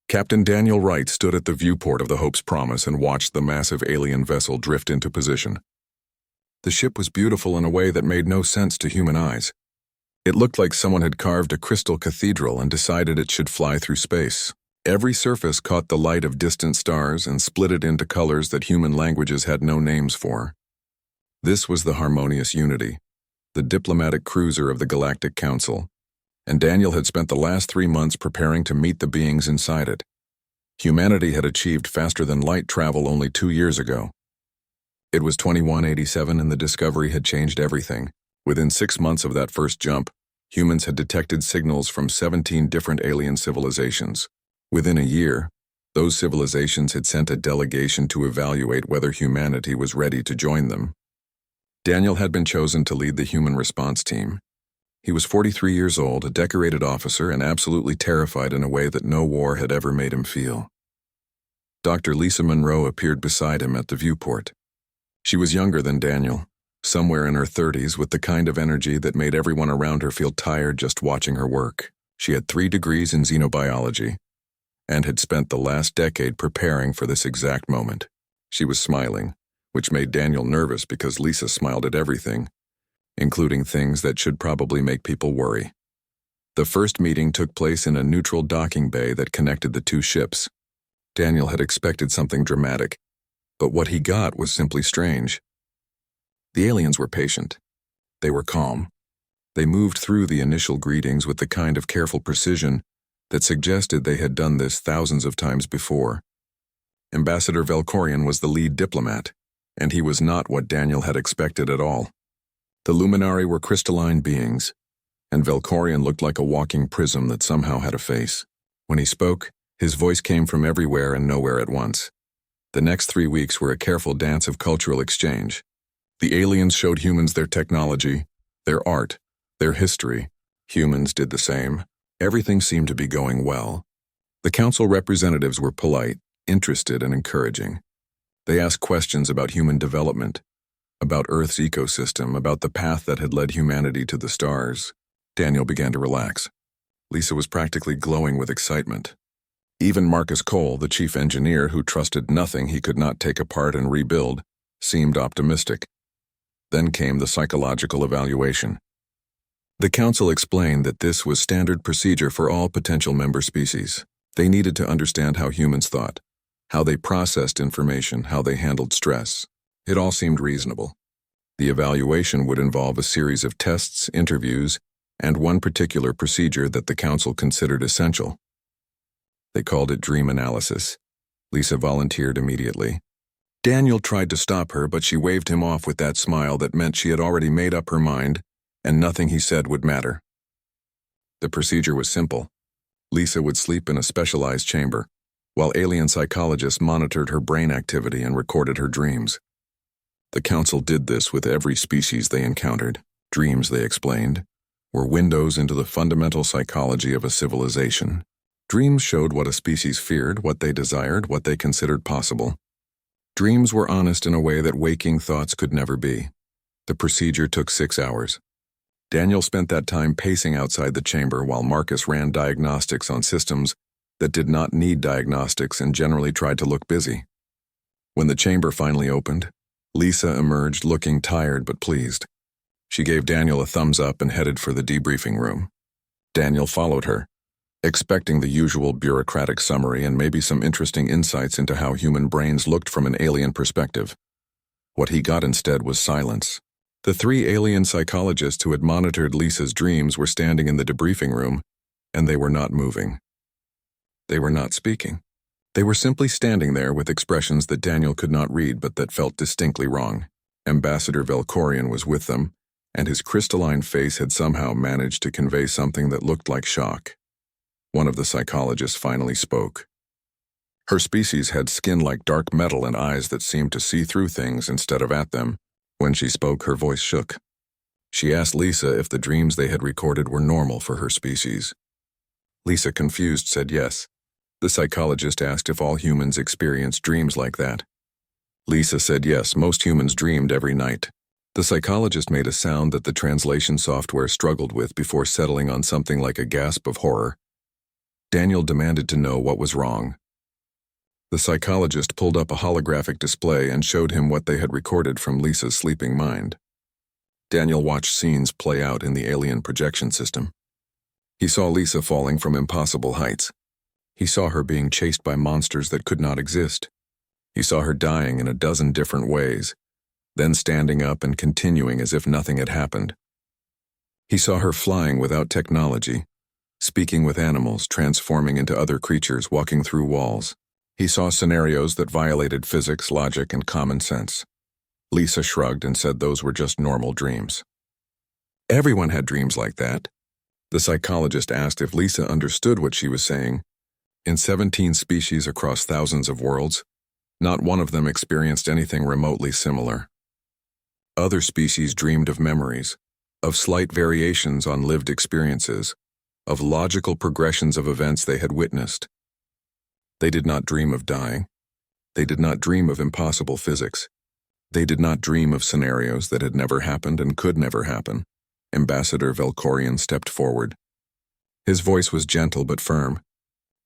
Captain Daniel Wright stood at the viewport of the Hope's Promise and watched the massive alien vessel drift into position. The ship was beautiful in a way that made no sense to human eyes. It looked like someone had carved a crystal cathedral and decided it should fly through space. Every surface caught the light of distant stars and split it into colors that human languages had no names for. This was the Harmonious Unity, the diplomatic cruiser of the Galactic Council, and Daniel had spent the last 3 months preparing to meet the beings inside it. Humanity had achieved faster-than-light travel only 2 years ago. It was 2187 and the discovery had changed everything. Within 6 months of that first jump, humans had detected signals from 17 different alien civilizations. Within a year, those civilizations had sent a delegation to evaluate whether humanity was ready to join them. Daniel had been chosen to lead the human response team. He was 43 years old, a decorated officer, and absolutely terrified in a way that no war had ever made him feel. Dr. Lisa Monroe appeared beside him at the viewport. She was younger than Daniel, somewhere in her 30s, with the kind of energy that made everyone around her feel tired just watching her work. She had 3 degrees in xenobiology and had spent the last decade preparing for this exact moment. She was smiling, which made Daniel nervous because Lisa smiled at everything, including things that should probably make people worry. The first meeting took place in a neutral docking bay that connected the 2 ships. Daniel had expected something dramatic, but what he got was simply strange. The aliens were patient. They were calm. They moved through the initial greetings with the kind of careful precision that suggested they had done this thousands of times before. Ambassador Velkorian was the lead diplomat, and he was not what Daniel had expected at all. The Luminari were crystalline beings, and Velkorian looked like a walking prism that somehow had a face. When he spoke, his voice came from everywhere and nowhere at once. The next 3 weeks were a careful dance of cultural exchange. The aliens showed humans their technology, their art, their history. Humans did the same. Everything seemed to be going well. The council representatives were polite, interested, and encouraging. They asked questions about human development, about Earth's ecosystem, about the path that had led humanity to the stars. Daniel began to relax. Lisa was practically glowing with excitement. Even Marcus Cole, the chief engineer who trusted nothing he could not take apart and rebuild, seemed optimistic. Then came the psychological evaluation. The council explained that this was standard procedure for all potential member species. They needed to understand how humans thought, how they processed information, how they handled stress. It all seemed reasonable. The evaluation would involve a series of tests, interviews, and one particular procedure that the council considered essential. They called it dream analysis. Lisa volunteered immediately. Daniel tried to stop her, but she waved him off with that smile that meant she had already made up her mind, and nothing he said would matter. The procedure was simple. Lisa would sleep in a specialized chamber, while alien psychologists monitored her brain activity and recorded her dreams. The council did this with every species they encountered. Dreams, they explained, were windows into the fundamental psychology of a civilization. Dreams showed what a species feared, what they desired, what they considered possible. Dreams were honest in a way that waking thoughts could never be. The procedure took 6 hours. Daniel spent that time pacing outside the chamber while Marcus ran diagnostics on systems that did not need diagnostics and generally tried to look busy. When the chamber finally opened, Lisa emerged looking tired but pleased. She gave Daniel a thumbs up and headed for the debriefing room. Daniel followed her, expecting the usual bureaucratic summary and maybe some interesting insights into how human brains looked from an alien perspective. What he got instead was silence. The 3 alien psychologists who had monitored Lisa's dreams were standing in the debriefing room, and they were not moving. They were not speaking. They were simply standing there with expressions that Daniel could not read but that felt distinctly wrong. Ambassador Velkorian was with them, and his crystalline face had somehow managed to convey something that looked like shock. One of the psychologists finally spoke. Her species had skin like dark metal and eyes that seemed to see through things instead of at them. When she spoke, her voice shook. She asked Lisa if the dreams they had recorded were normal for her species. Lisa, confused, said yes. The psychologist asked if all humans experienced dreams like that. Lisa said yes, most humans dreamed every night. The psychologist made a sound that the translation software struggled with before settling on something like a gasp of horror. Daniel demanded to know what was wrong. The psychologist pulled up a holographic display and showed him what they had recorded from Lisa's sleeping mind. Daniel watched scenes play out in the alien projection system. He saw Lisa falling from impossible heights. He saw her being chased by monsters that could not exist. He saw her dying in a dozen different ways, then standing up and continuing as if nothing had happened. He saw her flying without technology, speaking with animals, transforming into other creatures, walking through walls. He saw scenarios that violated physics, logic, and common sense. Lisa shrugged and said those were just normal dreams. Everyone had dreams like that. The psychologist asked if Lisa understood what she was saying. In 17 species across thousands of worlds, not one of them experienced anything remotely similar. Other species dreamed of memories, of slight variations on lived experiences, of logical progressions of events they had witnessed. They did not dream of dying. They did not dream of impossible physics. They did not dream of scenarios that had never happened and could never happen. Ambassador Velkorian stepped forward. His voice was gentle but firm.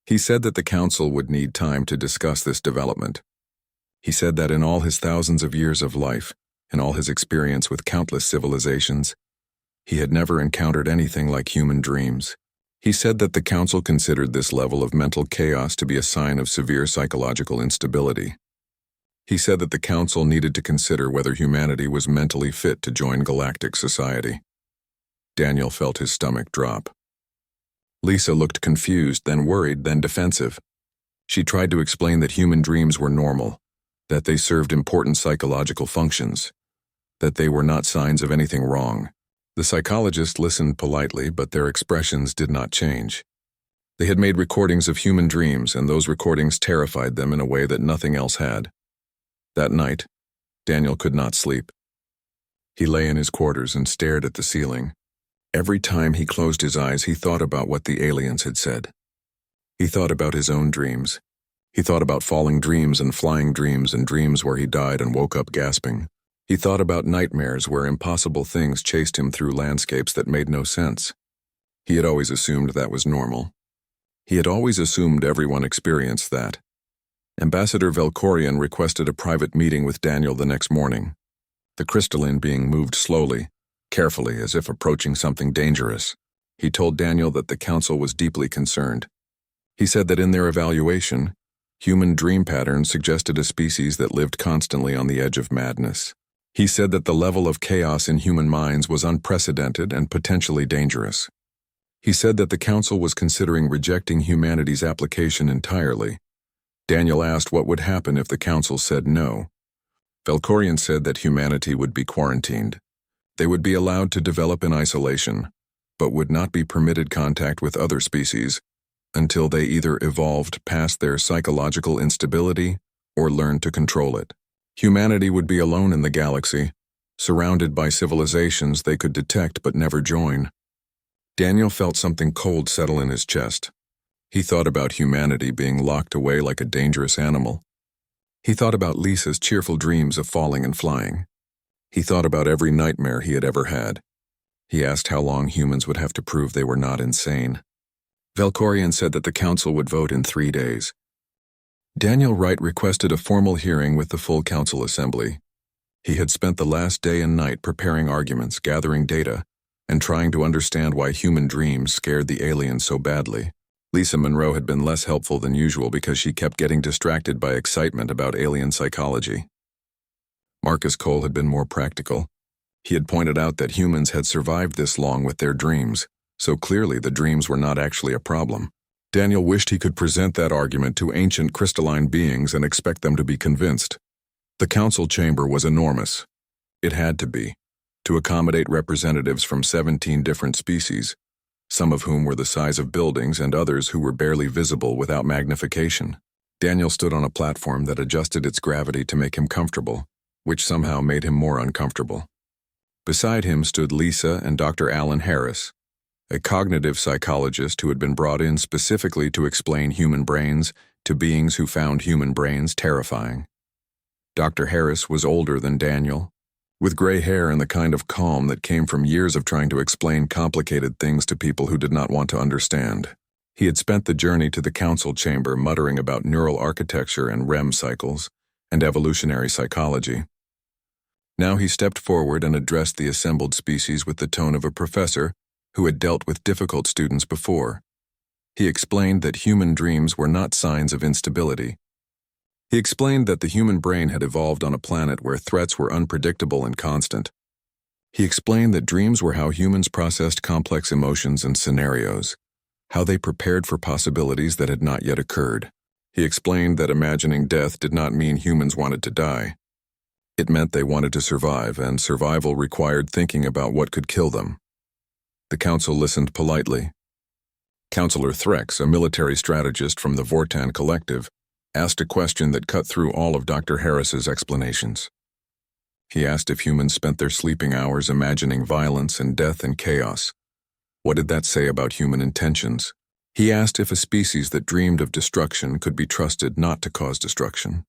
He said that the council would need time to discuss this development. He said that in all his thousands of years of life, in all his experience with countless civilizations, he had never encountered anything like human dreams. He said that the council considered this level of mental chaos to be a sign of severe psychological instability. He said that the council needed to consider whether humanity was mentally fit to join galactic society. Daniel felt his stomach drop. Lisa looked confused, then worried, then defensive. She tried to explain that human dreams were normal, that they served important psychological functions, that they were not signs of anything wrong. The psychologist listened politely, but their expressions did not change. They had made recordings of human dreams, and those recordings terrified them in a way that nothing else had. That night, Daniel could not sleep. He lay in his quarters and stared at the ceiling. Every time he closed his eyes, he thought about what the aliens had said. He thought about his own dreams. He thought about falling dreams and flying dreams and dreams where he died and woke up gasping. He thought about nightmares where impossible things chased him through landscapes that made no sense. He had always assumed that was normal. He had always assumed everyone experienced that. Ambassador Velkorian requested a private meeting with Daniel the next morning. The crystalline being moved slowly, carefully, as if approaching something dangerous. He told Daniel that the council was deeply concerned. He said that in their evaluation, human dream patterns suggested a species that lived constantly on the edge of madness. He said that the level of chaos in human minds was unprecedented and potentially dangerous. He said that the council was considering rejecting humanity's application entirely. Daniel asked what would happen if the council said no. Velkorian said that humanity would be quarantined. They would be allowed to develop in isolation, but would not be permitted contact with other species until they either evolved past their psychological instability or learned to control it. Humanity would be alone in the galaxy, surrounded by civilizations they could detect but never join. Daniel felt something cold settle in his chest. He thought about humanity being locked away like a dangerous animal. He thought about Lisa's cheerful dreams of falling and flying. He thought about every nightmare he had ever had. He asked how long humans would have to prove they were not insane. Velkorian said that the council would vote in 3 days. Daniel Wright requested a formal hearing with the full council assembly. He had spent the last day and night preparing arguments, gathering data, and trying to understand why human dreams scared the aliens so badly. Lisa Monroe had been less helpful than usual because she kept getting distracted by excitement about alien psychology. Marcus Cole had been more practical. He had pointed out that humans had survived this long with their dreams, so clearly the dreams were not actually a problem. Daniel wished he could present that argument to ancient crystalline beings and expect them to be convinced. The council chamber was enormous. It had to be, to accommodate representatives from 17 different species, some of whom were the size of buildings and others who were barely visible without magnification. Daniel stood on a platform that adjusted its gravity to make him comfortable, which somehow made him more uncomfortable. Beside him stood Lisa and Dr. Alan Harris, a cognitive psychologist who had been brought in specifically to explain human brains to beings who found human brains terrifying. Dr. Harris was older than Daniel, with gray hair and the kind of calm that came from years of trying to explain complicated things to people who did not want to understand. He had spent the journey to the council chamber muttering about neural architecture and REM cycles and evolutionary psychology. Now he stepped forward and addressed the assembled species with the tone of a professor who had dealt with difficult students before. He explained that human dreams were not signs of instability. He explained that the human brain had evolved on a planet where threats were unpredictable and constant. He explained that dreams were how humans processed complex emotions and scenarios, how they prepared for possibilities that had not yet occurred. He explained that imagining death did not mean humans wanted to die. It meant they wanted to survive, and survival required thinking about what could kill them. The council listened politely. Counselor Threx, a military strategist from the Vortan Collective, asked a question that cut through all of Dr. Harris's explanations. He asked if humans spent their sleeping hours imagining violence and death and chaos. What did that say about human intentions? He asked if a species that dreamed of destruction could be trusted not to cause destruction.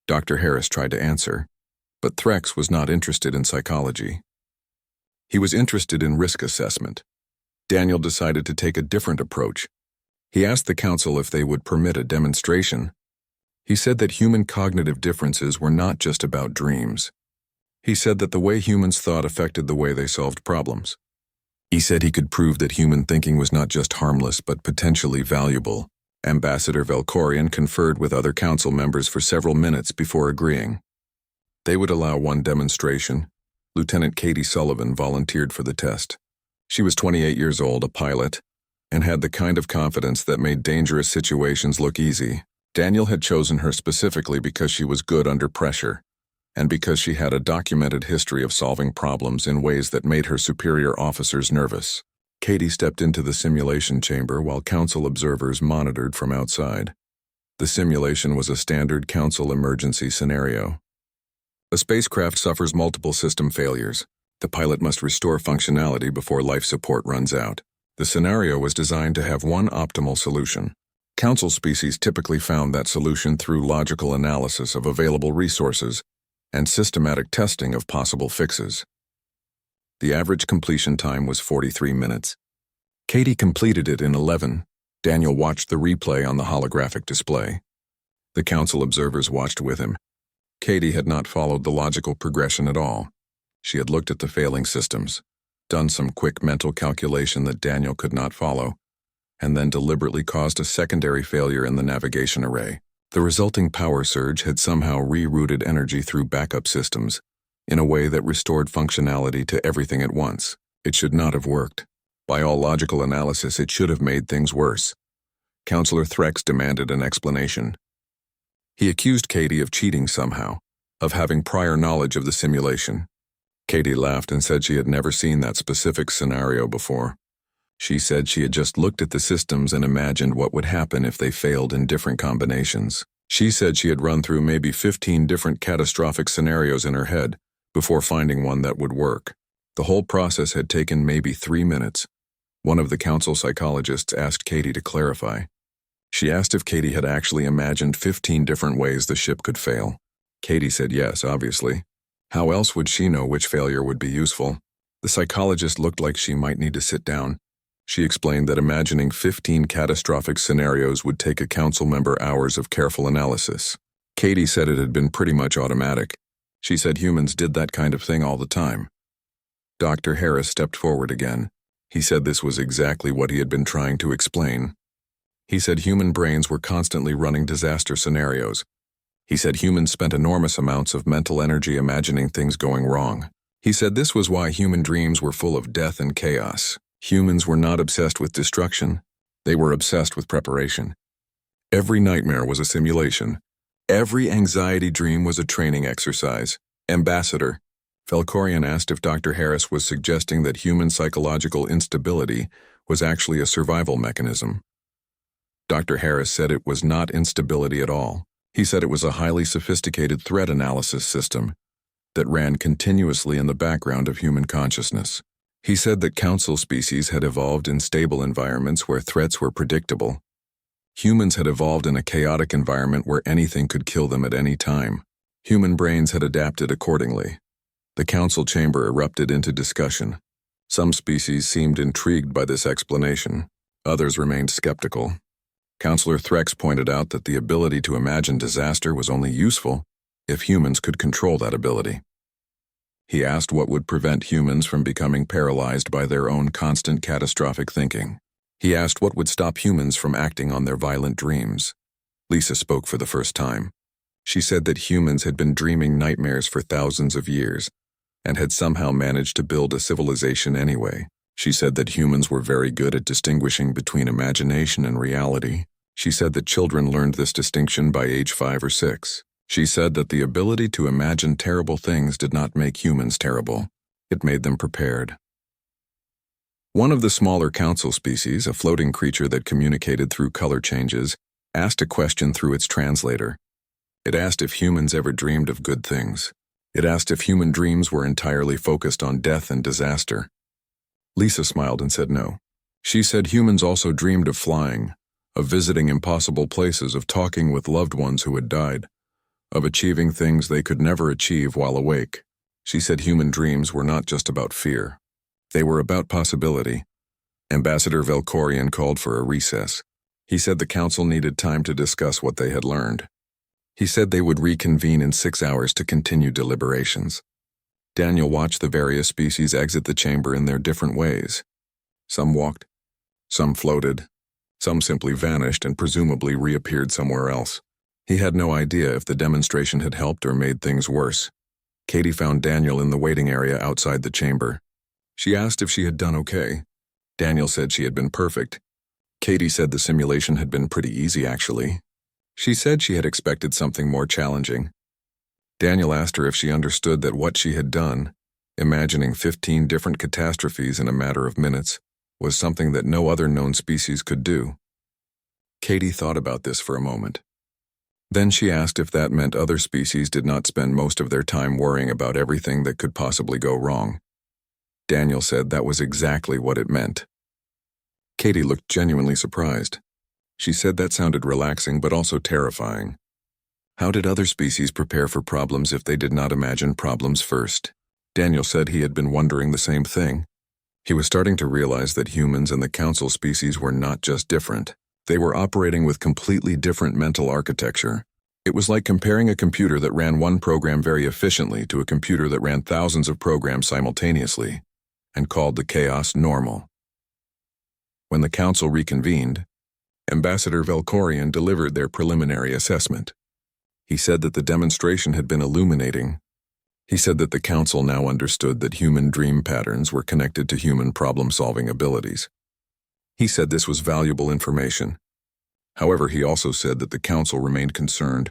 Dr. Harris tried to answer, but Threx was not interested in psychology. He was interested in risk assessment. Daniel decided to take a different approach. He asked the council if they would permit a demonstration. He said that human cognitive differences were not just about dreams. He said that the way humans thought affected the way they solved problems. He said he could prove that human thinking was not just harmless but potentially valuable. Ambassador Velkorian conferred with other council members for several minutes before agreeing. They would allow one demonstration. Lieutenant Katie Sullivan volunteered for the test. She was 28 years old, a pilot, and had the kind of confidence that made dangerous situations look easy. Daniel had chosen her specifically because she was good under pressure, and because she had a documented history of solving problems in ways that made her superior officers nervous. Katie stepped into the simulation chamber while council observers monitored from outside. The simulation was a standard council emergency scenario. A spacecraft suffers multiple system failures. The pilot must restore functionality before life support runs out. The scenario was designed to have one optimal solution. Council species typically found that solution through logical analysis of available resources and systematic testing of possible fixes. The average completion time was 43 minutes. Katie completed it in 11. Daniel watched the replay on the holographic display. The council observers watched with him. Katie had not followed the logical progression at all. She had looked at the failing systems, done some quick mental calculation that Daniel could not follow, and then deliberately caused a secondary failure in the navigation array. The resulting power surge had somehow rerouted energy through backup systems in a way that restored functionality to everything at once. It should not have worked. By all logical analysis, it should have made things worse. Counselor Threx demanded an explanation. He accused Katie of cheating somehow, of having prior knowledge of the simulation. Katie laughed and said she had never seen that specific scenario before. She said she had just looked at the systems and imagined what would happen if they failed in different combinations. She said she had run through maybe 15 different catastrophic scenarios in her head before finding one that would work. The whole process had taken maybe 3 minutes. One of the council psychologists asked Katie to clarify. She asked if Katie had actually imagined 15 different ways the ship could fail. Katie said yes, obviously. How else would she know which failure would be useful? The psychologist looked like she might need to sit down. She explained that imagining 15 catastrophic scenarios would take a council member hours of careful analysis. Katie said it had been pretty much automatic. She said humans did that kind of thing all the time. Dr. Harris stepped forward again. He said this was exactly what he had been trying to explain. He said human brains were constantly running disaster scenarios. He said humans spent enormous amounts of mental energy imagining things going wrong. He said this was why human dreams were full of death and chaos. Humans were not obsessed with destruction. They were obsessed with preparation. Every nightmare was a simulation. Every anxiety dream was a training exercise. Ambassador Velkorian asked if Dr. Harris was suggesting that human psychological instability was actually a survival mechanism. Dr. Harris said it was not instability at all. He said it was a highly sophisticated threat analysis system that ran continuously in the background of human consciousness. He said that council species had evolved in stable environments where threats were predictable. Humans had evolved in a chaotic environment where anything could kill them at any time. Human brains had adapted accordingly. The council chamber erupted into discussion. Some species seemed intrigued by this explanation. Others remained skeptical. Counselor Threx pointed out that the ability to imagine disaster was only useful if humans could control that ability. He asked what would prevent humans from becoming paralyzed by their own constant catastrophic thinking. He asked what would stop humans from acting on their violent dreams. Lisa spoke for the first time. She said that humans had been dreaming nightmares for thousands of years and had somehow managed to build a civilization anyway. She said that humans were very good at distinguishing between imagination and reality. She said that children learned this distinction by age 5 or 6. She said that the ability to imagine terrible things did not make humans terrible. It made them prepared. One of the smaller council species, a floating creature that communicated through color changes, asked a question through its translator. It asked if humans ever dreamed of good things. It asked if human dreams were entirely focused on death and disaster. Lisa smiled and said no. She said humans also dreamed of flying, of visiting impossible places, of talking with loved ones who had died, of achieving things they could never achieve while awake. She said human dreams were not just about fear. They were about possibility. Ambassador Velkorian called for a recess. He said the council needed time to discuss what they had learned. He said they would reconvene in 6 hours to continue deliberations. Daniel watched the various species exit the chamber in their different ways. Some walked, some floated, some simply vanished and presumably reappeared somewhere else. He had no idea if the demonstration had helped or made things worse. Katie found Daniel in the waiting area outside the chamber. She asked if she had done okay. Daniel said she had been perfect. Katie said the simulation had been pretty easy, actually. She said she had expected something more challenging. Daniel asked her if she understood that what she had done, imagining 15 different catastrophes in a matter of minutes, was something that no other known species could do. Katie thought about this for a moment. Then she asked if that meant other species did not spend most of their time worrying about everything that could possibly go wrong. Daniel said that was exactly what it meant. Katie looked genuinely surprised. She said that sounded relaxing but also terrifying. How did other species prepare for problems if they did not imagine problems first? Daniel said he had been wondering the same thing. He was starting to realize that humans and the council species were not just different. They were operating with completely different mental architecture. It was like comparing a computer that ran one program very efficiently to a computer that ran thousands of programs simultaneously, and called the chaos normal. When the council reconvened, Ambassador Velkorian delivered their preliminary assessment. He said that the demonstration had been illuminating. He said that the council now understood that human dream patterns were connected to human problem-solving abilities. He said this was valuable information. However, he also said that the council remained concerned.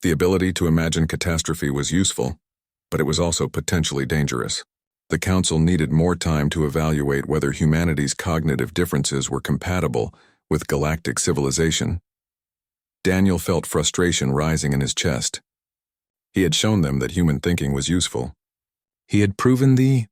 The ability to imagine catastrophe was useful, but it was also potentially dangerous. The council needed more time to evaluate whether humanity's cognitive differences were compatible with galactic civilization. Daniel felt frustration rising in his chest. He had shown them that human thinking was useful. He had proven the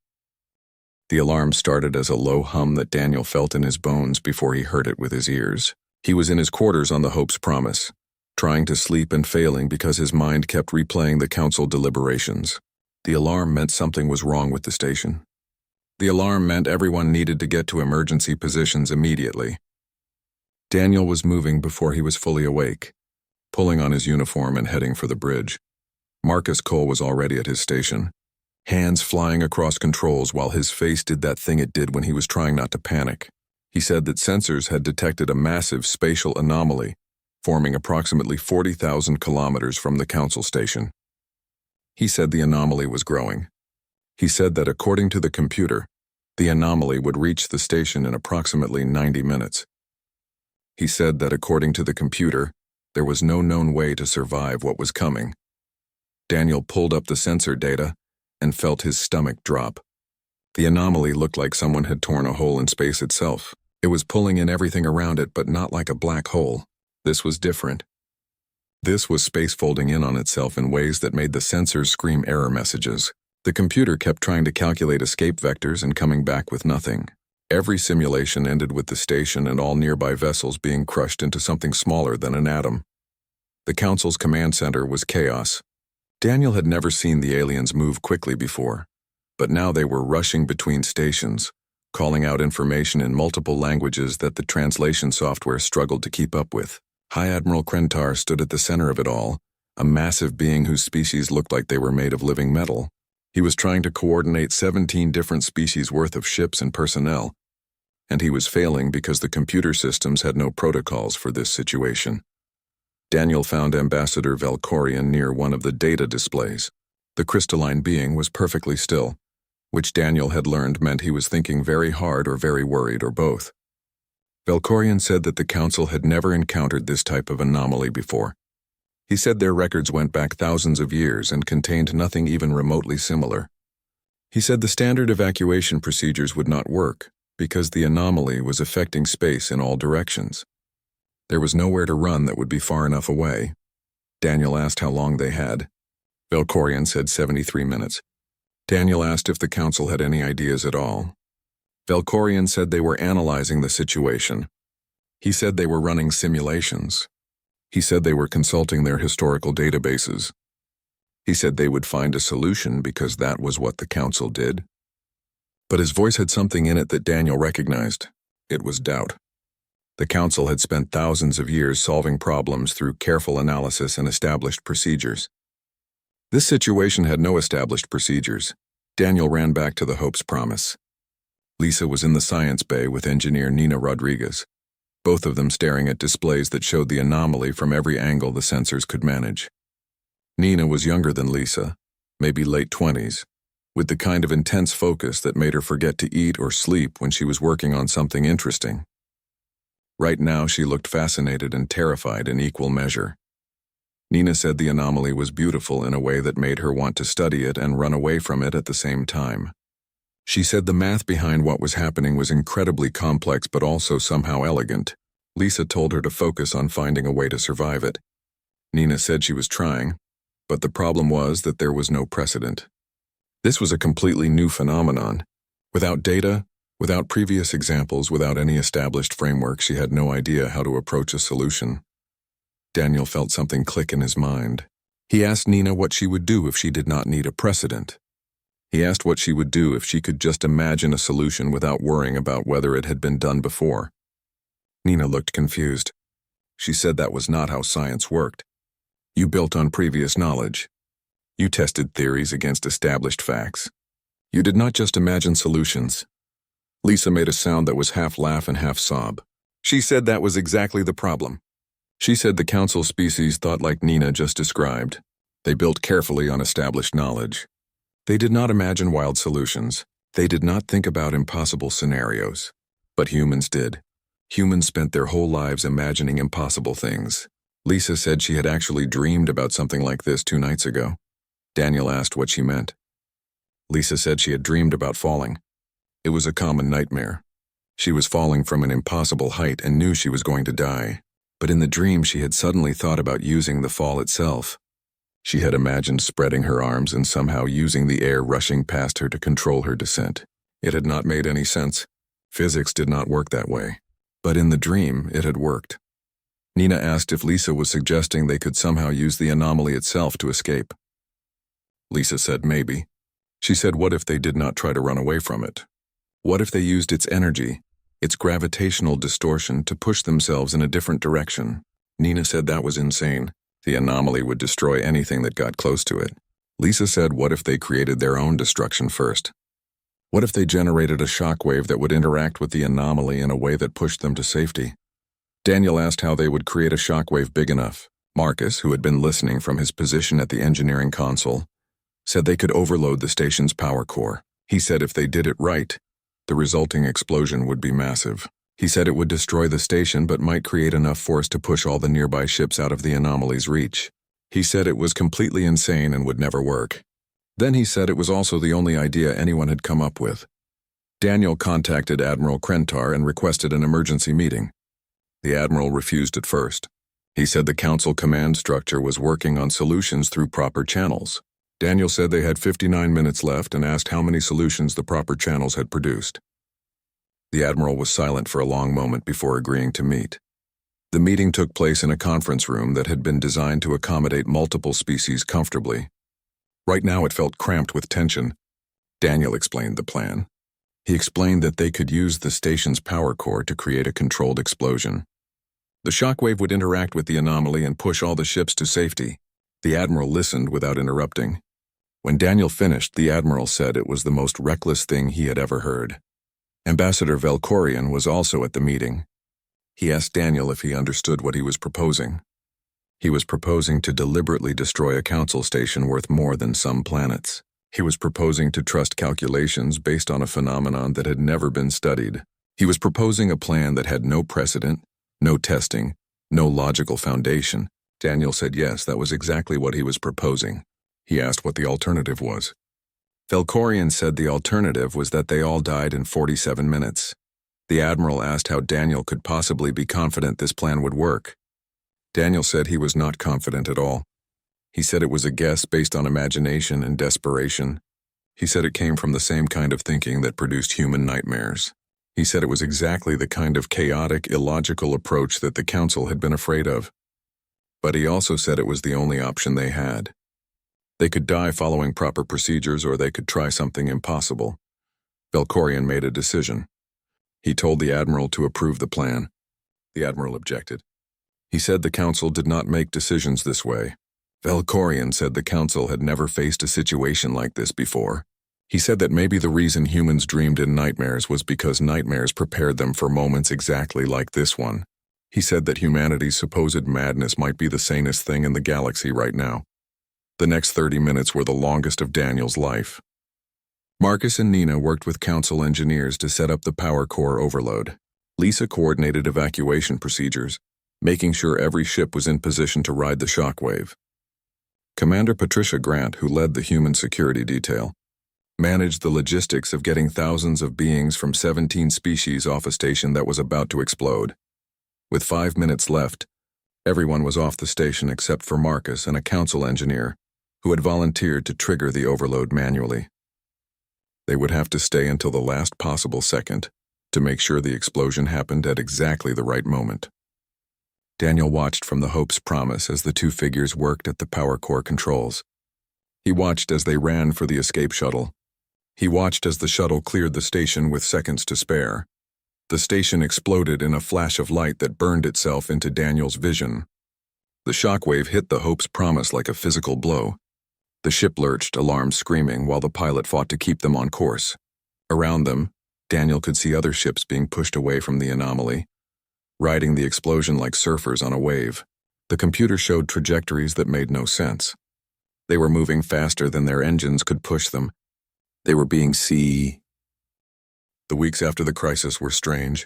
alarm started as a low hum that Daniel felt in his bones before he heard it with his ears. He was in his quarters on the Hope's Promise, trying to sleep and failing because his mind kept replaying the council deliberations. The alarm meant something was wrong with the station. The alarm meant everyone needed to get to emergency positions immediately. Daniel was moving before he was fully awake, pulling on his uniform and heading for the bridge. Marcus Cole was already at his station, hands flying across controls while his face did that thing it did when he was trying not to panic. He said that sensors had detected a massive spatial anomaly, forming approximately 40,000 kilometers from the council station. He said the anomaly was growing. He said that according to the computer, the anomaly would reach the station in approximately 90 minutes. He said that according to the computer, there was no known way to survive what was coming. Daniel pulled up the sensor data and felt his stomach drop. The anomaly looked like someone had torn a hole in space itself. It was pulling in everything around it, but not like a black hole. This was different. This was space folding in on itself in ways that made the sensors scream error messages. The computer kept trying to calculate escape vectors and coming back with nothing. Every simulation ended with the station and all nearby vessels being crushed into something smaller than an atom. The council's command center was chaos. Daniel had never seen the aliens move quickly before, but now they were rushing between stations, calling out information in multiple languages that the translation software struggled to keep up with. High Admiral Krentar stood at the center of it all, a massive being whose species looked like they were made of living metal. He was trying to coordinate 17 different species worth of ships and personnel, and he was failing because the computer systems had no protocols for this situation. Daniel found Ambassador Valkorian near one of the data displays. The crystalline being was perfectly still, which Daniel had learned meant he was thinking very hard or very worried or both. Valkorian said that the Council had never encountered this type of anomaly before. He said their records went back thousands of years and contained nothing even remotely similar. He said the standard evacuation procedures would not work because the anomaly was affecting space in all directions. There was nowhere to run that would be far enough away. Daniel asked how long they had. Valkorian said 73 minutes. Daniel asked if the Council had any ideas at all. Valkorian said they were analyzing the situation. He said they were running simulations. He said they were consulting their historical databases. He said they would find a solution because that was what the Council did. But his voice had something in it that Daniel recognized. It was doubt. The Council had spent thousands of years solving problems through careful analysis and established procedures. This situation had no established procedures. Daniel ran back to the Hope's Promise. Lisa was in the science bay with engineer Nina Rodriguez, both of them staring at displays that showed the anomaly from every angle the sensors could manage. Nina was younger than Lisa, maybe late 20s, with the kind of intense focus that made her forget to eat or sleep when she was working on something interesting. Right now she looked fascinated and terrified in equal measure. Nina said the anomaly was beautiful in a way that made her want to study it and run away from it at the same time. She said the math behind what was happening was incredibly complex but also somehow elegant. Lisa told her to focus on finding a way to survive it. Nina said she was trying, but the problem was that there was no precedent. This was a completely new phenomenon. Without data, without previous examples, without any established framework, she had no idea how to approach a solution. Daniel felt something click in his mind. He asked Nina what she would do if she did not need a precedent. He asked what she would do if she could just imagine a solution without worrying about whether it had been done before. Nina looked confused. She said that was not how science worked. You built on previous knowledge. You tested theories against established facts. You did not just imagine solutions. Lisa made a sound that was half laugh and half sob. She said that was exactly the problem. She said the Council species thought like Nina just described. They built carefully on established knowledge. They did not imagine wild solutions. They did not think about impossible scenarios. But humans did. Humans spent their whole lives imagining impossible things. Lisa said she had actually dreamed about something like this 2 nights ago. Daniel asked what she meant. Lisa said she had dreamed about falling. It was a common nightmare. She was falling from an impossible height and knew she was going to die. But in the dream she had suddenly thought about using the fall itself. She had imagined spreading her arms and somehow using the air rushing past her to control her descent. It had not made any sense. Physics did not work that way. But in the dream, it had worked. Nina asked if Lisa was suggesting they could somehow use the anomaly itself to escape. Lisa said maybe. She said what if they did not try to run away from it? What if they used its energy, its gravitational distortion, to push themselves in a different direction? Nina said that was insane. The anomaly would destroy anything that got close to it. Lisa said what if they created their own destruction first? What if they generated a shockwave that would interact with the anomaly in a way that pushed them to safety? Daniel asked how they would create a shockwave big enough. Marcus, who had been listening from his position at the engineering console, said they could overload the station's power core. He said if they did it right, the resulting explosion would be massive. He said it would destroy the station but might create enough force to push all the nearby ships out of the anomaly's reach. He said it was completely insane and would never work. Then he said it was also the only idea anyone had come up with. Daniel contacted Admiral Krentar and requested an emergency meeting. The Admiral refused at first. He said the Council command structure was working on solutions through proper channels. Daniel said they had 59 minutes left and asked how many solutions the proper channels had produced. The Admiral was silent for a long moment before agreeing to meet. The meeting took place in a conference room that had been designed to accommodate multiple species comfortably. Right now it felt cramped with tension. Daniel explained the plan. He explained that they could use the station's power core to create a controlled explosion. The shockwave would interact with the anomaly and push all the ships to safety. The Admiral listened without interrupting. When Daniel finished, the Admiral said it was the most reckless thing he had ever heard. Ambassador Velkorian was also at the meeting. He asked Daniel if he understood what he was proposing. He was proposing to deliberately destroy a council station worth more than some planets. He was proposing to trust calculations based on a phenomenon that had never been studied. He was proposing a plan that had no precedent, no testing, no logical foundation. Daniel said yes, that was exactly what he was proposing. He asked what the alternative was. Velkorian said the alternative was that they all died in 47 minutes. The Admiral asked how Daniel could possibly be confident this plan would work. Daniel said he was not confident at all. He said it was a guess based on imagination and desperation. He said it came from the same kind of thinking that produced human nightmares. He said it was exactly the kind of chaotic, illogical approach that the Council had been afraid of. But he also said it was the only option they had. They could die following proper procedures, or they could try something impossible. Velkorian made a decision. He told the Admiral to approve the plan. The Admiral objected. He said the Council did not make decisions this way. Velkorian said the Council had never faced a situation like this before. He said that maybe the reason humans dreamed in nightmares was because nightmares prepared them for moments exactly like this one. He said that humanity's supposed madness might be the sanest thing in the galaxy right now. The next 30 minutes were the longest of Daniel's life. Marcus and Nina worked with Council engineers to set up the power core overload. Lisa coordinated evacuation procedures, making sure every ship was in position to ride the shockwave. Commander Patricia Grant, who led the human security detail, managed the logistics of getting thousands of beings from 17 species off a station that was about to explode. With 5 minutes left, everyone was off the station except for Marcus and a Council engineer, who had volunteered to trigger the overload manually. They would have to stay until the last possible second to make sure the explosion happened at exactly the right moment. Daniel watched from the Hope's Promise as the two figures worked at the power core controls. He watched as they ran for the escape shuttle. He watched as the shuttle cleared the station with seconds to spare. The station exploded in a flash of light that burned itself into Daniel's vision. The shockwave hit the Hope's Promise like a physical blow. The ship lurched, alarms screaming, while the pilot fought to keep them on course. Around them, Daniel could see other ships being pushed away from the anomaly, riding the explosion like surfers on a wave. The computer showed trajectories that made no sense. They were moving faster than their engines could push them. They were being The weeks after the crisis were strange.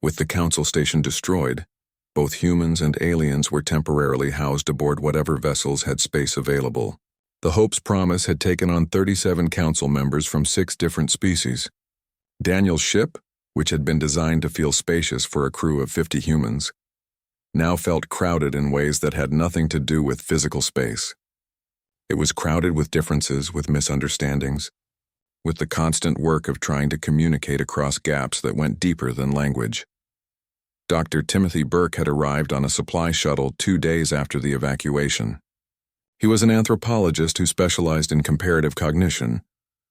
With the Council station destroyed, both humans and aliens were temporarily housed aboard whatever vessels had space available. The Hope's Promise had taken on 37 Council members from 6 different species. Daniel's ship, which had been designed to feel spacious for a crew of 50 humans, now felt crowded in ways that had nothing to do with physical space. It was crowded with differences, with misunderstandings, with the constant work of trying to communicate across gaps that went deeper than language. Dr. Timothy Burke had arrived on a supply shuttle 2 days after the evacuation. He was an anthropologist who specialized in comparative cognition,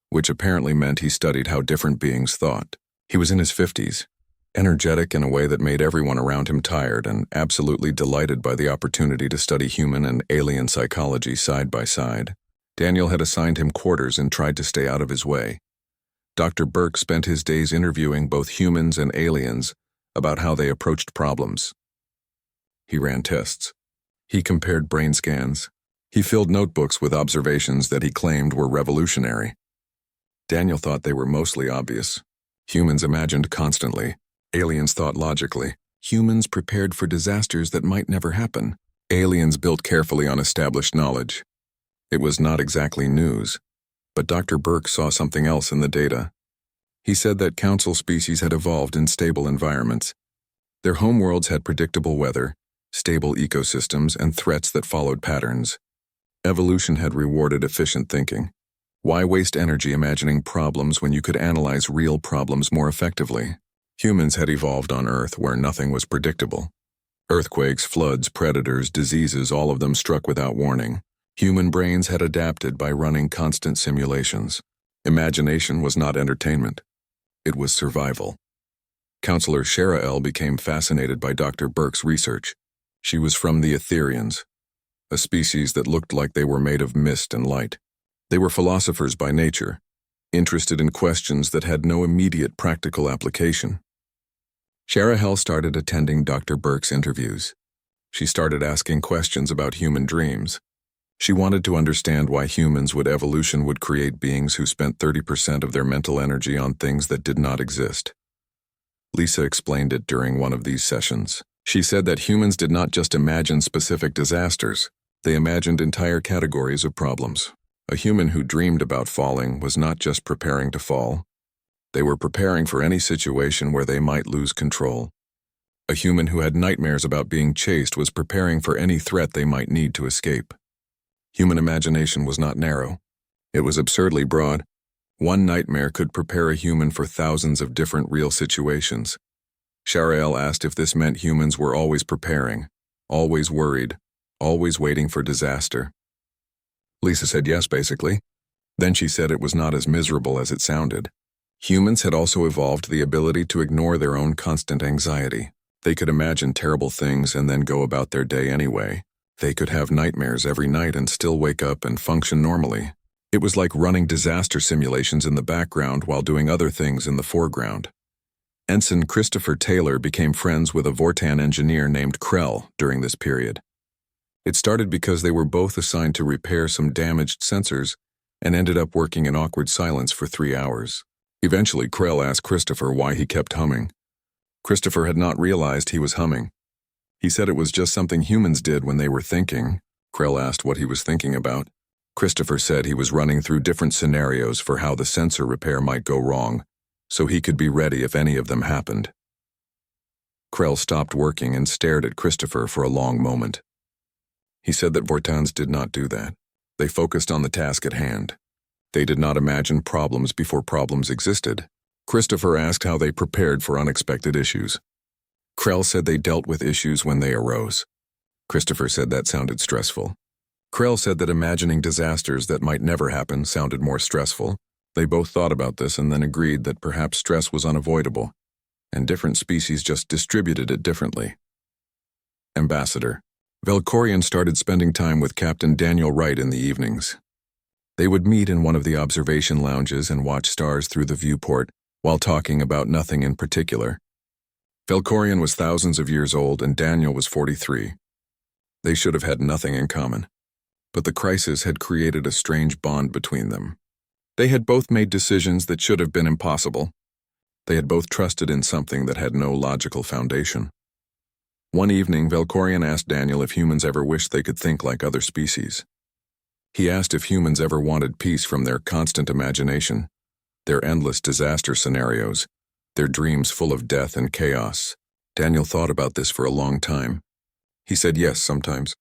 which apparently meant he studied how different beings thought. He was in his 50s, energetic in a way that made everyone around him tired, and absolutely delighted by the opportunity to study human and alien psychology side by side. Daniel had assigned him quarters and tried to stay out of his way. Dr. Burke spent his days interviewing both humans and aliens about how they approached problems. He ran tests. He compared brain scans. He filled notebooks with observations that he claimed were revolutionary. Daniel thought they were mostly obvious. Humans imagined constantly. Aliens thought logically. Humans prepared for disasters that might never happen. Aliens built carefully on established knowledge. It was not exactly news, but Dr. Burke saw something else in the data. He said that Council species had evolved in stable environments. Their homeworlds had predictable weather, stable ecosystems, and threats that followed patterns. Evolution had rewarded efficient thinking. Why waste energy imagining problems when you could analyze real problems more effectively? Humans had evolved on Earth where nothing was predictable. Earthquakes, floods, predators, diseases, all of them struck without warning. Human brains had adapted by running constant simulations. Imagination was not entertainment. It was survival. Counselor Shara L. became fascinated by Dr. Burke's research. She was from the Etherians, a species that looked like they were made of mist and light. They were philosophers by nature, interested in questions that had no immediate practical application. Shara L. started attending Dr. Burke's interviews. She started asking questions about human dreams. She wanted to understand why evolution would create beings who spent 30% of their mental energy on things that did not exist. Lisa explained it during one of these sessions. She said that humans did not just imagine specific disasters, they imagined entire categories of problems. A human who dreamed about falling was not just preparing to fall. They were preparing for any situation where they might lose control. A human who had nightmares about being chased was preparing for any threat they might need to escape. Human imagination was not narrow. It was absurdly broad. One nightmare could prepare a human for thousands of different real situations. Sharael asked if this meant humans were always preparing, always worried, always waiting for disaster. Lisa said yes, basically. Then she said it was not as miserable as it sounded. Humans had also evolved the ability to ignore their own constant anxiety. They could imagine terrible things and then go about their day anyway. They could have nightmares every night and still wake up and function normally. It was like running disaster simulations in the background while doing other things in the foreground. Ensign Christopher Taylor became friends with a Vortan engineer named Krell during this period. It started because they were both assigned to repair some damaged sensors and ended up working in awkward silence for 3 hours. Eventually, Krell asked Christopher why he kept humming. Christopher had not realized he was humming. He said it was just something humans did when they were thinking. Krell asked what he was thinking about. Christopher said he was running through different scenarios for how the sensor repair might go wrong, so he could be ready if any of them happened. Krell stopped working and stared at Christopher for a long moment. He said that Vortans did not do that. They focused on the task at hand. They did not imagine problems before problems existed. Christopher asked how they prepared for unexpected issues. Krell said they dealt with issues when they arose. Christopher said that sounded stressful. Krell said that imagining disasters that might never happen sounded more stressful. They both thought about this and then agreed that perhaps stress was unavoidable, and different species just distributed it differently. Ambassador. Velkorian started spending time with Captain Daniel Wright in the evenings. They would meet in one of the observation lounges and watch stars through the viewport while talking about nothing in particular. Velkorian was thousands of years old and Daniel was 43. They should have had nothing in common, but the crisis had created a strange bond between them. They had both made decisions that should have been impossible. They had both trusted in something that had no logical foundation. One evening, Velkorian asked Daniel if humans ever wished they could think like other species. He asked if humans ever wanted peace from their constant imagination, their endless disaster scenarios, their dreams full of death and chaos. Daniel thought about this for a long time. He said yes sometimes.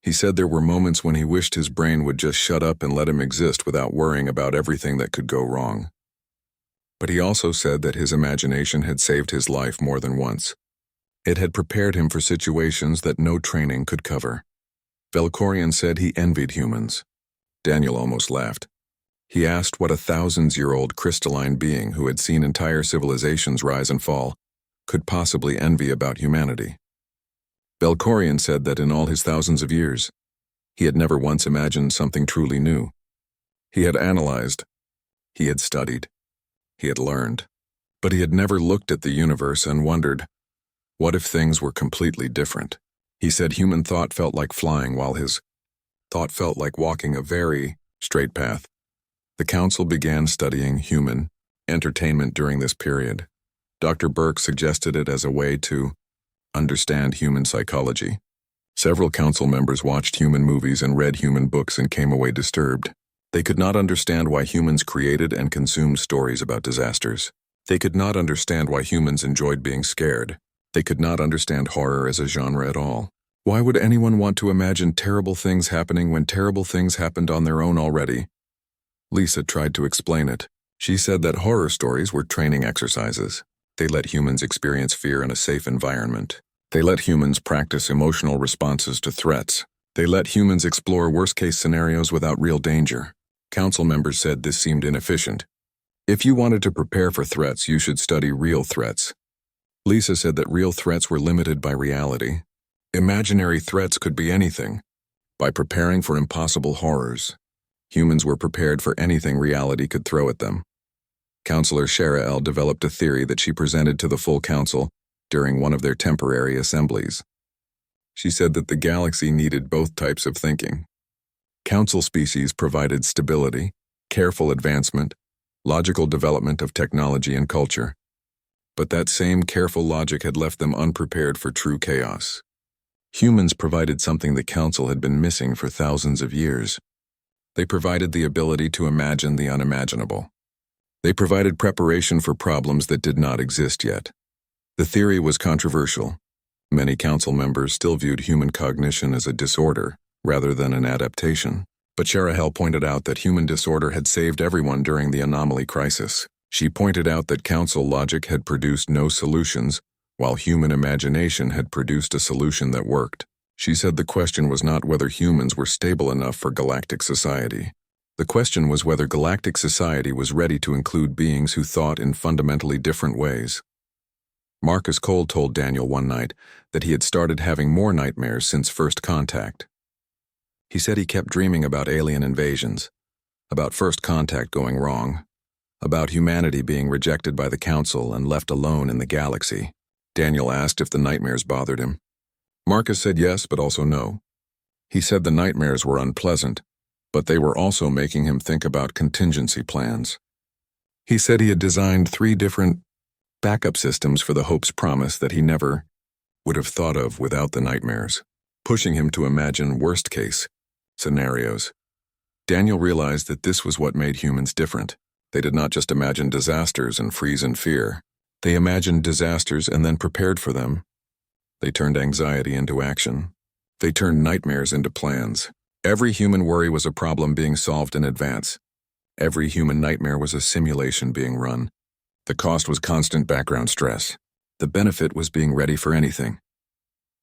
He said there were moments when he wished his brain would just shut up and let him exist without worrying about everything that could go wrong. But he also said that his imagination had saved his life more than once. It had prepared him for situations that no training could cover. Velkorian said he envied humans. Daniel almost laughed. He asked what a thousands-year-old crystalline being who had seen entire civilizations rise and fall could possibly envy about humanity. Velkorian said that in all his thousands of years, he had never once imagined something truly new. He had analyzed, he had studied, he had learned, but he had never looked at the universe and wondered, what if things were completely different? He said human thought felt like flying while his thought felt like walking a very straight path. The council began studying human entertainment during this period. Dr. Burke suggested it as a way to understand human psychology. Several council members watched human movies and read human books and came away disturbed. They could not understand why humans created and consumed stories about disasters. They could not understand why humans enjoyed being scared. They could not understand horror as a genre at all. Why would anyone want to imagine terrible things happening when terrible things happened on their own already? Lisa tried to explain it. She said that horror stories were training exercises. They let humans experience fear in a safe environment. They let humans practice emotional responses to threats. They let humans explore worst-case scenarios without real danger. Council members said this seemed inefficient. If you wanted to prepare for threats, you should study real threats. Lisa said that real threats were limited by reality. Imaginary threats could be anything. By preparing for impossible horrors, humans were prepared for anything reality could throw at them. Counselor Shara El developed a theory that she presented to the full council during one of their temporary assemblies. She said that the galaxy needed both types of thinking. Council species provided stability, careful advancement, logical development of technology and culture. But that same careful logic had left them unprepared for true chaos. Humans provided something the Council had been missing for thousands of years. They provided the ability to imagine the unimaginable. They provided preparation for problems that did not exist yet. The theory was controversial. Many council members still viewed human cognition as a disorder rather than an adaptation. But Sharahel pointed out that human disorder had saved everyone during the anomaly crisis. She pointed out that council logic had produced no solutions, while human imagination had produced a solution that worked. She said the question was not whether humans were stable enough for galactic society. The question was whether galactic society was ready to include beings who thought in fundamentally different ways. Marcus Cole told Daniel one night that he had started having more nightmares since first contact. He said he kept dreaming about alien invasions, about first contact going wrong, about humanity being rejected by the council and left alone in the galaxy. Daniel asked if the nightmares bothered him. Marcus said yes, but also no. He said the nightmares were unpleasant, but they were also making him think about contingency plans. He said he had designed 3 different backup systems for the Hope's Promise that he never would have thought of without the nightmares, pushing him to imagine worst-case scenarios. Daniel realized that this was what made humans different. They did not just imagine disasters and freeze in fear. They imagined disasters and then prepared for them. They turned anxiety into action. They turned nightmares into plans. Every human worry was a problem being solved in advance. Every human nightmare was a simulation being run. The cost was constant background stress. The benefit was being ready for anything.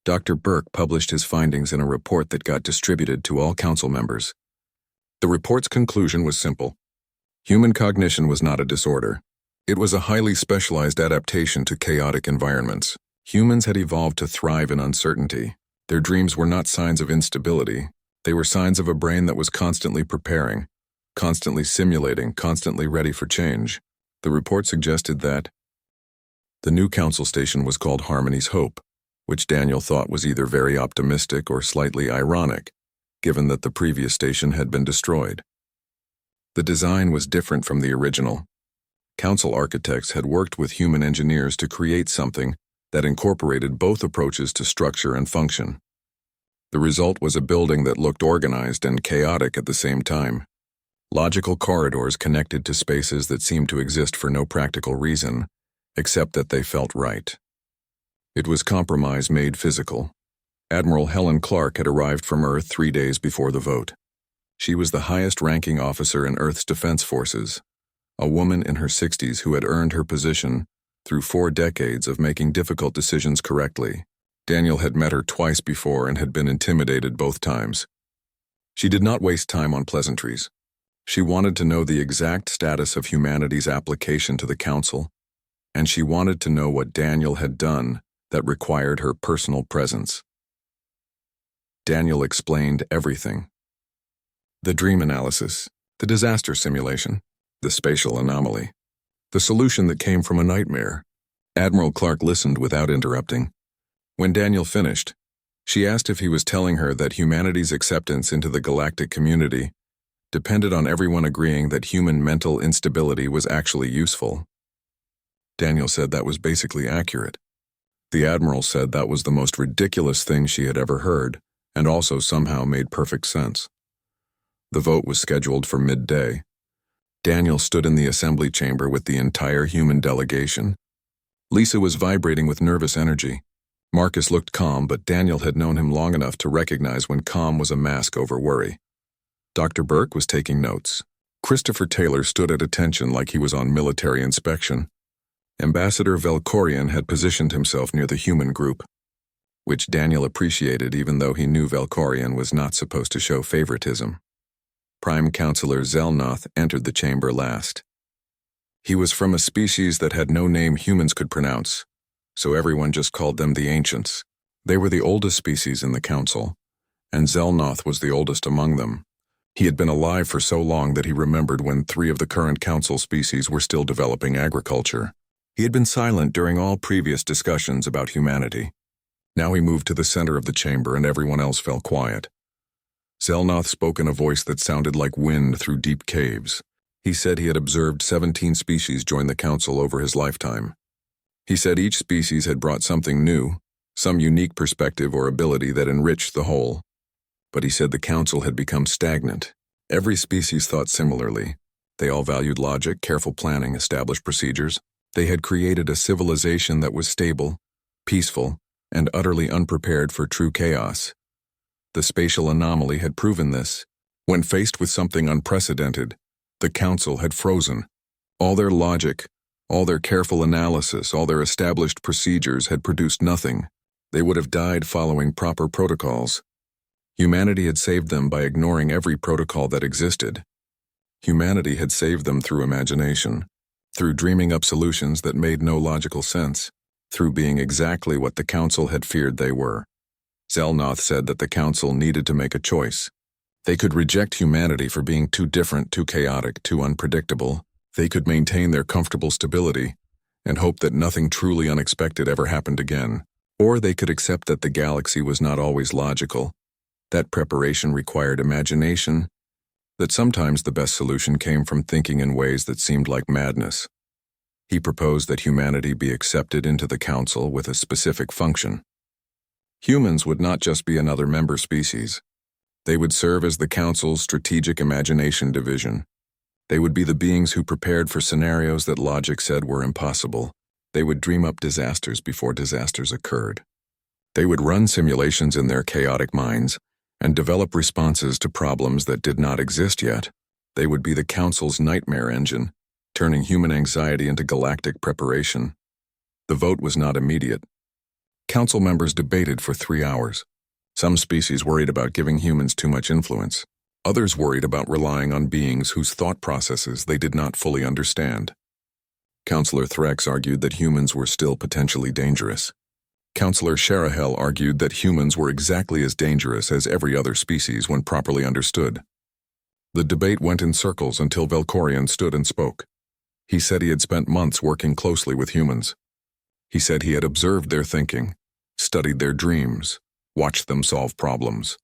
Dr. Burke published his findings in a report that got distributed to all council members. The report's conclusion was simple. Human cognition was not a disorder. It was a highly specialized adaptation to chaotic environments. Humans had evolved to thrive in uncertainty. Their dreams were not signs of instability. They were signs of a brain that was constantly preparing, constantly simulating, constantly ready for change. The report suggested that the new council station was called Harmony's Hope, which Daniel thought was either very optimistic or slightly ironic, given that the previous station had been destroyed. The design was different from the original. Council architects had worked with human engineers to create something that incorporated both approaches to structure and function. The result was a building that looked organized and chaotic at the same time. Logical corridors connected to spaces that seemed to exist for no practical reason, except that they felt right. It was compromise made physical. Admiral Helen Clark had arrived from Earth 3 days before the vote. She was the highest-ranking officer in Earth's defense forces, a woman in her 60s who had earned her position through 4 decades of making difficult decisions correctly. Daniel had met her twice before and had been intimidated both times. She did not waste time on pleasantries. She wanted to know the exact status of humanity's application to the Council, and she wanted to know what Daniel had done that required her personal presence. Daniel explained everything. The dream analysis, the disaster simulation, the spatial anomaly, the solution that came from a nightmare. Admiral Clark listened without interrupting. When Daniel finished, she asked if he was telling her that humanity's acceptance into the galactic community depended on everyone agreeing that human mental instability was actually useful. Daniel said that was basically accurate. The Admiral said that was the most ridiculous thing she had ever heard, and also somehow made perfect sense. The vote was scheduled for midday. Daniel stood in the assembly chamber with the entire human delegation. Lisa was vibrating with nervous energy. Marcus looked calm, but Daniel had known him long enough to recognize when calm was a mask over worry. Dr. Burke was taking notes. Christopher Taylor stood at attention like he was on military inspection. Ambassador Velkorian had positioned himself near the human group, which Daniel appreciated even though he knew Velkorian was not supposed to show favoritism. Prime Counselor Zelnoth entered the chamber last. He was from a species that had no name humans could pronounce, so everyone just called them the Ancients. They were the oldest species in the council, and Zelnoth was the oldest among them. He had been alive for so long that he remembered when 3 of the current council species were still developing agriculture. He had been silent during all previous discussions about humanity. Now he moved to the center of the chamber and everyone else fell quiet. Zelnoth spoke in a voice that sounded like wind through deep caves. He said he had observed 17 species join the council over his lifetime. He said each species had brought something new, some unique perspective or ability that enriched the whole. But he said the council had become stagnant. Every species thought similarly. They all valued logic, careful planning, established procedures. They had created a civilization that was stable, peaceful, and utterly unprepared for true chaos. The spatial anomaly had proven this. When faced with something unprecedented, the council had frozen. All their logic, all their careful analysis, all their established procedures had produced nothing. They would have died following proper protocols. Humanity had saved them by ignoring every protocol that existed. Humanity had saved them through imagination, through dreaming up solutions that made no logical sense, through being exactly what the council had feared they were. Zelnoth said that the council needed to make a choice. They could reject humanity for being too different, too chaotic, too unpredictable. They could maintain their comfortable stability and hope that nothing truly unexpected ever happened again. Or they could accept that the galaxy was not always logical, that preparation required imagination, that sometimes the best solution came from thinking in ways that seemed like madness. He proposed that humanity be accepted into the council with a specific function. Humans would not just be another member species. They would serve as the council's strategic imagination division. They would be the beings who prepared for scenarios that logic said were impossible. They would dream up disasters before disasters occurred. They would run simulations in their chaotic minds and develop responses to problems that did not exist yet. They would be the council's nightmare engine, turning human anxiety into galactic preparation. The vote was not immediate. Council members debated for 3 hours. Some species worried about giving humans too much influence. Others worried about relying on beings whose thought processes they did not fully understand. Councillor Threx argued that humans were still potentially dangerous. Councillor Sharahel argued that humans were exactly as dangerous as every other species when properly understood. The debate went in circles until Velkorian stood and spoke. He said he had spent months working closely with humans. He said he had observed their thinking, studied their dreams, watched them solve problems.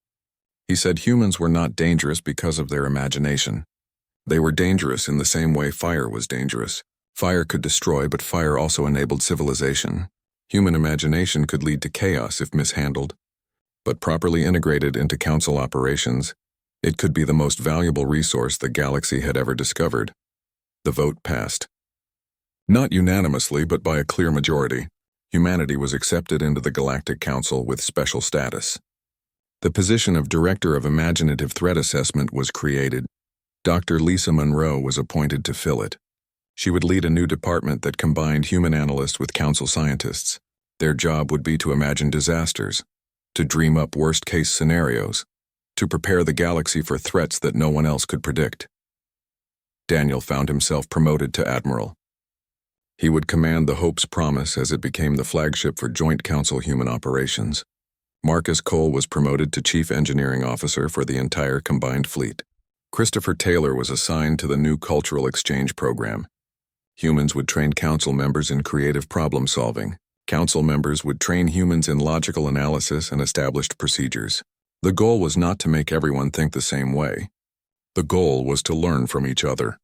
He said humans were not dangerous because of their imagination. They were dangerous in the same way fire was dangerous. Fire could destroy, but fire also enabled civilization. Human imagination could lead to chaos if mishandled, but properly integrated into council operations, it could be the most valuable resource the galaxy had ever discovered. The vote passed. Not unanimously, but by a clear majority. Humanity was accepted into the Galactic Council with special status. The position of Director of Imaginative Threat Assessment was created. Dr. Lisa Monroe was appointed to fill it. She would lead a new department that combined human analysts with council scientists. Their job would be to imagine disasters, to dream up worst-case scenarios, to prepare the galaxy for threats that no one else could predict. Daniel found himself promoted to Admiral. He would command the Hope's Promise as it became the flagship for Joint Council Human Operations. Marcus Cole was promoted to Chief Engineering Officer for the entire combined fleet. Christopher Taylor was assigned to the new Cultural Exchange Program. Humans would train council members in creative problem-solving. Council members would train humans in logical analysis and established procedures. The goal was not to make everyone think the same way. The goal was to learn from each other.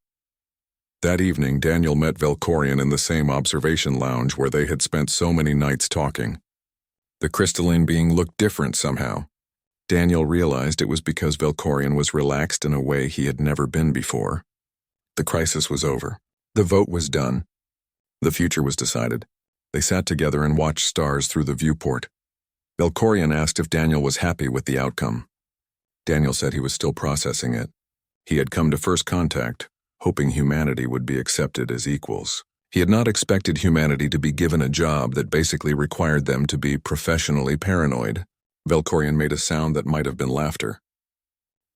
That evening, Daniel met Velkorian in the same observation lounge where they had spent so many nights talking. The crystalline being looked different somehow. Daniel realized it was because Velkorian was relaxed in a way he had never been before. The crisis was over. The vote was done. The future was decided. They sat together and watched stars through the viewport. Velkorian asked if Daniel was happy with the outcome. Daniel said he was still processing it. He had come to first contact, hoping humanity would be accepted as equals. He had not expected humanity to be given a job that basically required them to be professionally paranoid. Velkorian made a sound that might have been laughter.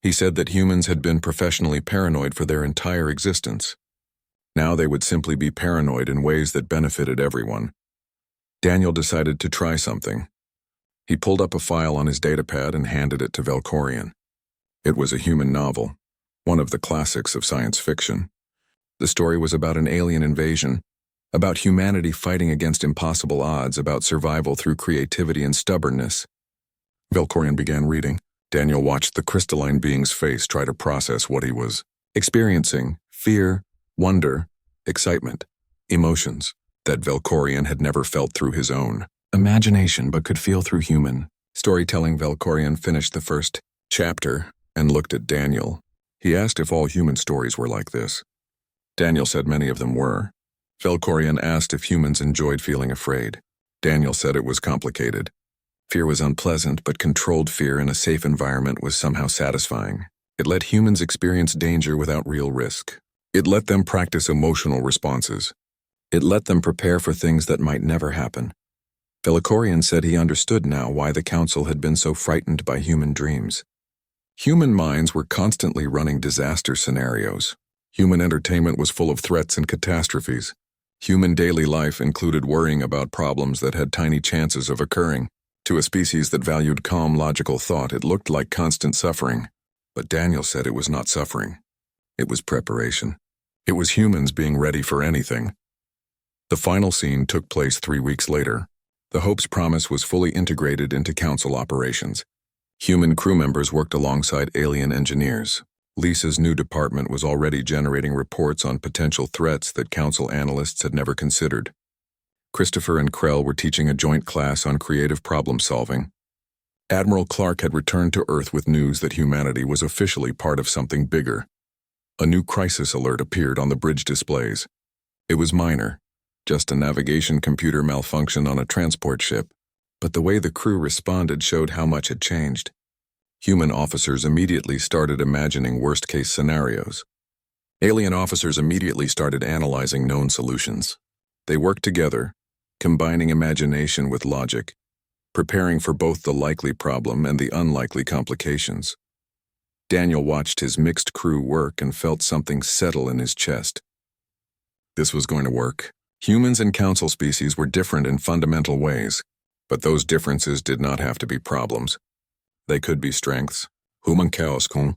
He said that humans had been professionally paranoid for their entire existence. Now they would simply be paranoid in ways that benefited everyone. Daniel decided to try something. He pulled up a file on his datapad and handed it to Valkorian. It was a human novel, one of the classics of science fiction. The story was about an alien invasion, about humanity fighting against impossible odds, about survival through creativity and stubbornness. Valkorian began reading. Daniel watched the crystalline being's face try to process what he was experiencing: fear, wonder, excitement, emotions that Valkorian had never felt through his own imagination but could feel through human storytelling. Valkorian finished the first chapter and looked at Daniel. He asked if all human stories were like this. Daniel said many of them were. Valkorian asked if humans enjoyed feeling afraid. Daniel said it was complicated. Fear was unpleasant, but controlled fear in a safe environment was somehow satisfying. It let humans experience danger without real risk. It let them practice emotional responses. It let them prepare for things that might never happen. Valkorian said he understood now why the council had been so frightened by human dreams. Human minds were constantly running disaster scenarios. Human entertainment was full of threats and catastrophes. Human daily life included worrying about problems that had tiny chances of occurring. To a species that valued calm, logical thought, it looked like constant suffering. But Daniel said it was not suffering. It was preparation. It was humans being ready for anything. The final scene took place 3 weeks later. The Hope's Promise was fully integrated into council operations. Human crew members worked alongside alien engineers. Lisa's new department was already generating reports on potential threats that council analysts had never considered. Christopher and Krell were teaching a joint class on creative problem-solving. Admiral Clark had returned to Earth with news that humanity was officially part of something bigger. A new crisis alert appeared on the bridge displays. It was minor, just a navigation computer malfunction on a transport ship, but the way the crew responded showed how much had changed. Human officers immediately started imagining worst-case scenarios. Alien officers immediately started analyzing known solutions. They worked together, combining imagination with logic, preparing for both the likely problem and the unlikely complications. Daniel watched his mixed crew work and felt something settle in his chest. This was going to work. Humans and council species were different in fundamental ways, but those differences did not have to be problems. They could be strengths. Human chaos kun.